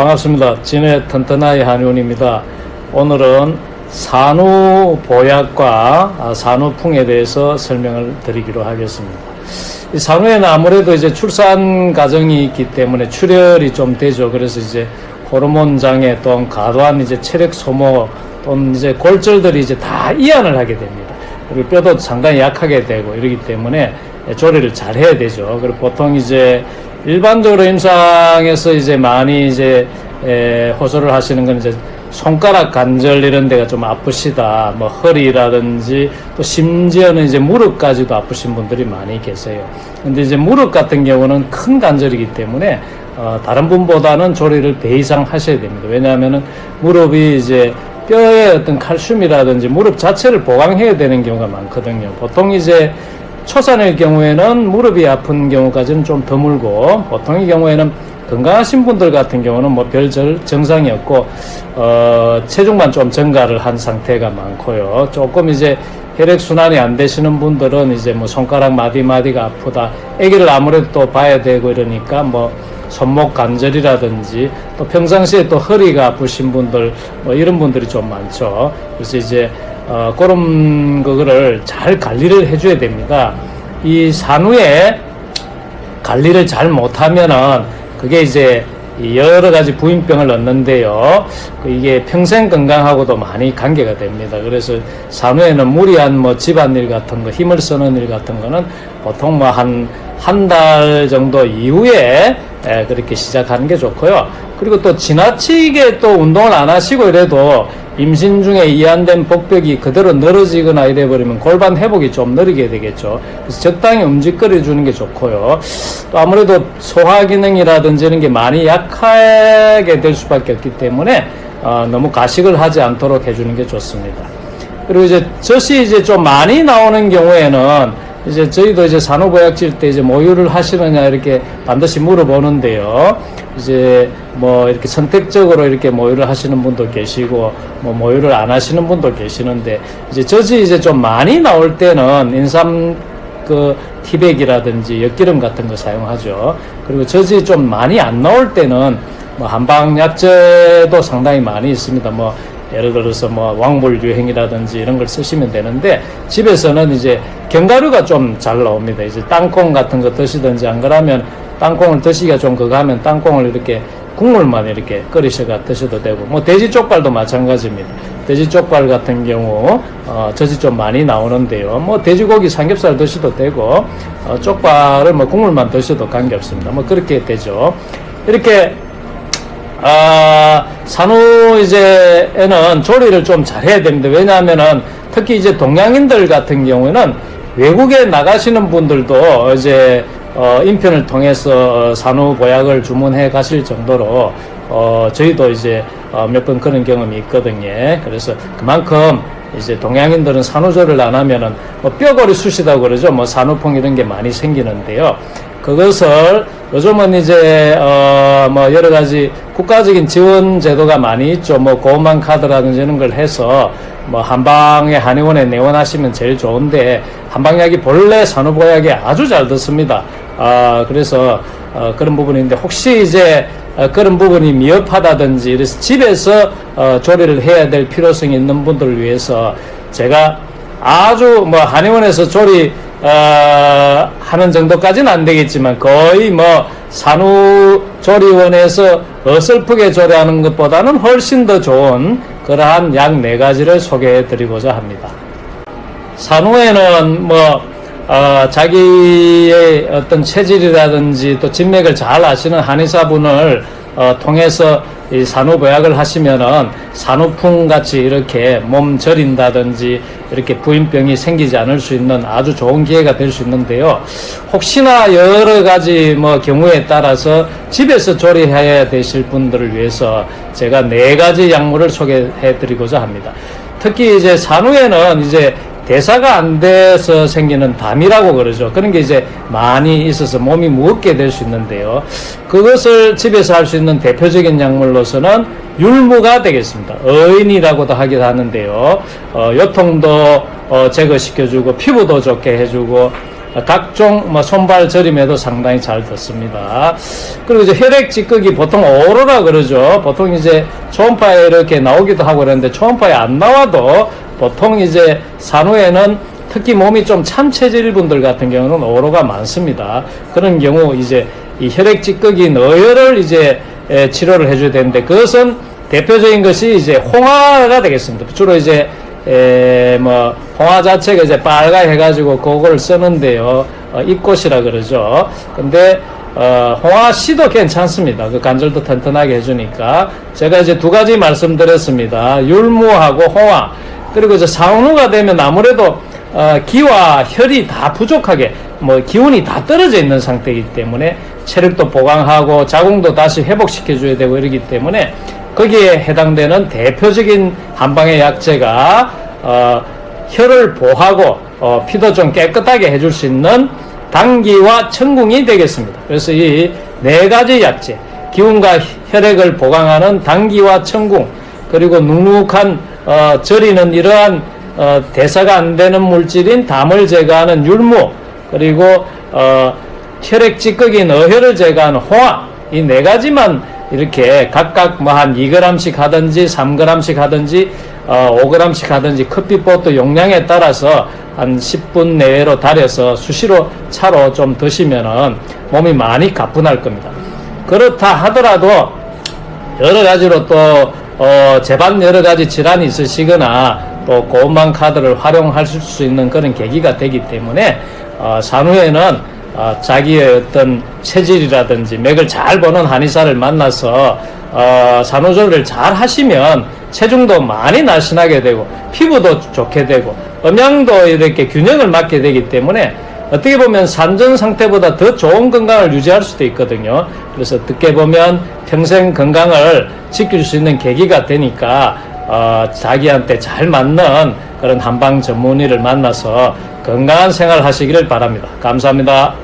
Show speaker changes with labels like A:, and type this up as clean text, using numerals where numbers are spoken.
A: 반갑습니다. 진해 튼튼하이 한의원입니다. 오늘은 산후보약과 산후풍에 대해서 설명을 드리기로 하겠습니다. 이 산후에는 아무래도 이제 출산 과정이 있기 때문에 출혈이 좀 되죠. 그래서 이제 호르몬 장애 또는 과도한 이제 체력 소모 또는 이제 골절들이 이제 다 이완을 하게 됩니다. 그리고 뼈도 상당히 약하게 되고 이러기 때문에 조리를 잘 해야 되죠. 그리고 보통 이제 일반적으로 임상에서 이제 많이 이제 호소를 하시는 건 이제 손가락 관절 이런 데가 좀 아프시다, 뭐 허리라든지 또 심지어는 이제 무릎까지도 아프신 분들이 많이 계세요. 근데 이제 무릎 같은 경우는 큰 관절이기 때문에 다른 분보다는 조리를 배 이상 하셔야 됩니다. 왜냐하면은 무릎이 이제 뼈의 어떤 칼슘이라든지 무릎 자체를 보강해야 되는 경우가 많거든요. 보통 이제 초산일 경우에는 무릎이 아픈 경우까지는 좀 드물고, 보통의 경우에는 건강하신 분들 같은 경우는 뭐 별 증상이 없고 체중만 좀 증가를 한 상태가 많고요. 조금 이제 혈액순환이 안 되시는 분들은 이제 뭐 손가락 마디마디가 아프다, 아기를 아무래도 또 봐야 되고 이러니까 뭐 손목 관절이라든지 또 평상시에 또 허리가 아프신 분들 뭐 이런 분들이 좀 많죠. 그래서 이제 그런 거를 잘 관리를 해줘야 됩니다. 이 산후에 관리를 잘 못하면은 그게 이제 여러 가지 부인병을 얻는데요. 이게 평생 건강하고도 많이 관계가 됩니다. 그래서 산후에는 무리한 뭐 집안일 같은 거, 힘을 쓰는 일 같은 거는 보통 뭐 한 달 정도 이후에 그렇게 시작하는 게 좋고요. 그리고 또 지나치게 또 운동을 안 하시고 이래도 임신 중에 이완된 복벽이 그대로 늘어지거나 이래버리면 골반 회복이 좀 느리게 되겠죠. 그래서 적당히 움직거려 주는 게 좋고요. 또 아무래도 소화 기능이라든지 이런 게 많이 약하게 될 수밖에 없기 때문에 너무 가식을 하지 않도록 해주는 게 좋습니다. 그리고 이제 젖이 이제 좀 많이 나오는 경우에는 이제 저희도 이제 산후보약질 때 이제 모유를 하시느냐 이렇게 반드시 물어보는데요. 이제 뭐 이렇게 선택적으로 이렇게 모유를 하시는 분도 계시고 뭐 모유를 안 하시는 분도 계시는데, 이제 젖이 이제 좀 많이 나올 때는 인삼 티백이라든지 엿기름 같은 거 사용하죠. 그리고 젖이 좀 많이 안 나올 때는 뭐 한방 약재도 상당히 많이 있습니다. 뭐 예를 들어서 뭐 왕불 유행이라든지 이런 걸 쓰시면 되는데, 집에서는 이제 견과류가 좀 잘 나옵니다. 이제 땅콩 같은 거 드시든지, 안 그러면 땅콩을 드시기가 좀 그거 하면 땅콩을 이렇게 국물만 이렇게 끓이셔가 드셔도 되고, 뭐 돼지 쪽발도 마찬가지입니다. 돼지 쪽발 같은 경우 젖이 좀 많이 나오는데요. 뭐 돼지고기 삼겹살 드셔도 되고 쪽발을 뭐 국물만 드셔도 관계없습니다. 뭐 그렇게 되죠. 이렇게 산후 이제에는 조리를 좀 잘해야 됩니다. 왜냐하면은 특히 이제 동양인들 같은 경우에는 외국에 나가시는 분들도 이제 인편을 통해서 산후보약을 주문해 가실 정도로 저희도 이제 몇 번 그런 경험이 있거든요. 그래서 그만큼 이제 동양인들은 산후조리를 안 하면은 뭐 뼈골이 쑤시다고 그러죠. 뭐 산후풍 이런 게 많이 생기는데요. 그것을 요즘은 이제 뭐 여러 가지 국가적인 지원 제도가 많이 있죠. 뭐 고만 카드라든지 이런 걸 해서 뭐 한방에 한의원에 내원하시면 제일 좋은데, 한방약이 본래 산후보약에 아주 잘 듣습니다. 그래서 그런 부분인데, 혹시 이제 그런 부분이 미흡하다든지 이래서 집에서 조리를 해야 될 필요성이 있는 분들을 위해서 제가 아주 뭐 한의원에서 조리 하는 정도까지는 안 되겠지만 거의 뭐 산후조리원에서 어설프게 조리하는 것보다는 훨씬 더 좋은 그러한 약 4가지를 소개해 드리고자 합니다. 산후에는 뭐 자기의 어떤 체질이라든지 또 진맥을 잘 아시는 한의사분을 통해서 이 산후보약을 하시면은 산후풍 같이 이렇게 몸 저린다든지 이렇게 부인병이 생기지 않을 수 있는 아주 좋은 기회가 될 수 있는데요. 혹시나 여러 가지 뭐 경우에 따라서 집에서 조리해야 되실 분들을 위해서 제가 4가지 약물을 소개해 드리고자 합니다. 특히 이제 산후에는 이제 대사가 안 돼서 생기는 담이라고 그러죠. 그런 게 이제 많이 있어서 몸이 무겁게 될 수 있는데요. 그것을 집에서 할 수 있는 대표적인 약물로서는 율무가 되겠습니다. 어인이라고도 하기도 하는데요. 요통도 제거시켜주고 피부도 좋게 해주고 각종 뭐 손발 저림에도 상당히 잘 듣습니다. 그리고 이제 혈액 찌꺼기 보통 오로라 그러죠. 보통 이제 초음파에 이렇게 나오기도 하고 그러는데 초음파에 안 나와도 보통 이제 산후에는 특히 몸이 좀 찬 체질 분들 같은 경우는 오로가 많습니다. 그런 경우 이제 이 혈액 찌꺼기 어혈을 이제 치료를 해줘야 되는데 그것은 대표적인 것이 이제 홍화가 되겠습니다. 주로 이제 뭐 홍화 자체가 이제 빨가 해가지고 그걸 쓰는데요. 입꽃이라 그러죠. 근데 홍화 씨도 괜찮습니다. 그 관절도 튼튼하게 해주니까 제가 이제 두 가지 말씀드렸습니다. 율무하고 홍화. 그리고 이제 산후가 되면 아무래도 기와 혈이 다 부족하게 뭐 기운이 다 떨어져 있는 상태이기 때문에 체력도 보강하고 자궁도 다시 회복시켜 줘야 되고 이러기 때문에 거기에 해당되는 대표적인 한방의 약재가 혈을 보하고 피도 좀 깨끗하게 해줄 수 있는 당귀와 청궁이 되겠습니다. 그래서 이 네 가지 약재, 기운과 혈액을 보강하는 당귀와 청궁, 그리고 눅눅한 저리는 이러한 대사가 안 되는 물질인 담을 제거하는 율무, 그리고 혈액 찌꺼기 어혈을 제거하는 홍화, 이 네 가지만 이렇게 각각 뭐 한 2g씩 하든지 3g씩 하든지 5g씩 하든지 커피포트 용량에 따라서 한 10분 내외로 달여서 수시로 차로 좀 드시면은 몸이 많이 가뿐할 겁니다. 그렇다 하더라도 여러 가지로 또 재반 여러 가지 질환이 있으시거나 또 고음방 카드를 활용할 수 있는 그런 계기가 되기 때문에 산후에는 자기의 어떤 체질이라든지 맥을 잘 보는 한의사를 만나서 산후조리를 잘 하시면 체중도 많이 날씬하게 되고 피부도 좋게 되고 음양도 이렇게 균형을 맞게 되기 때문에 어떻게 보면 산전 상태보다 더 좋은 건강을 유지할 수도 있거든요. 그래서 어떻게 보면 평생 건강을 지킬 수 있는 계기가 되니까 자기한테 잘 맞는 그런 한방 전문의를 만나서 건강한 생활 하시기를 바랍니다. 감사합니다.